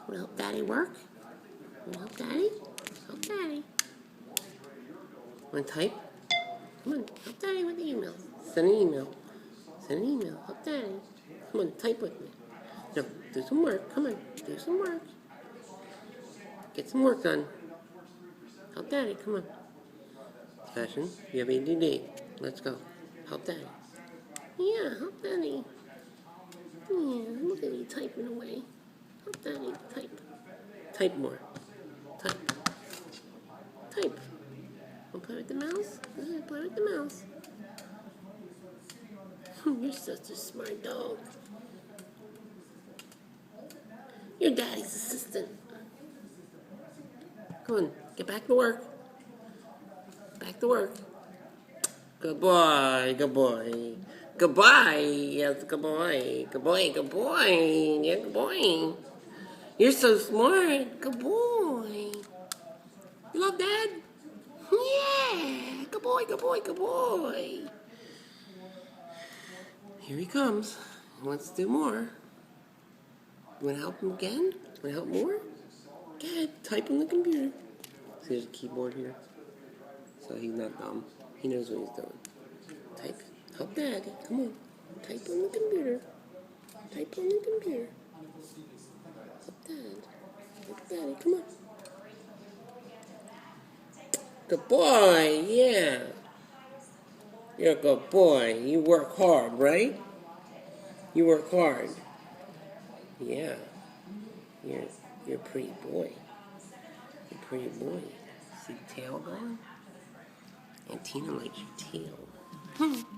Wanna help Daddy work? Wanna help Daddy? Help Daddy. Wanna type? Come on, help Daddy with the email. Send an email. Send an email. Help Daddy. Come on, type with me. No, do some work. Come on, do some work. Get some work done. Help Daddy. Come on. Fashion, you have ADD. Let's go. Help Daddy. Yeah, help Daddy. Yeah, look at you typing away. Help Daddy. Type. Type more. Type. Type. Wanna play with the mouse? Yeah, play with the mouse. You're such a smart dog. You're Daddy's assistant. Come on, get back to work. Back to work. Good boy, good boy. Good boy, yes, good boy. Good boy, good boy. Yeah, good boy. You're so smart. Good boy. You love Dad? Yeah. Good boy, good boy, good boy. Here he comes. He wants to do more. You want to help him again? Want to help more? Go ahead, type on the computer. See, there's a keyboard here. So he's not dumb. He knows what he's doing. Type. Help Dad. Come on. Type on the computer. Type on the computer. Help Dad. Help Daddy. Come on. Good boy. Yeah. You're a good boy. You work hard, right? You work hard. Yeah. You're a pretty boy. You're a pretty boy. See the tail going? And Tina likes your tail.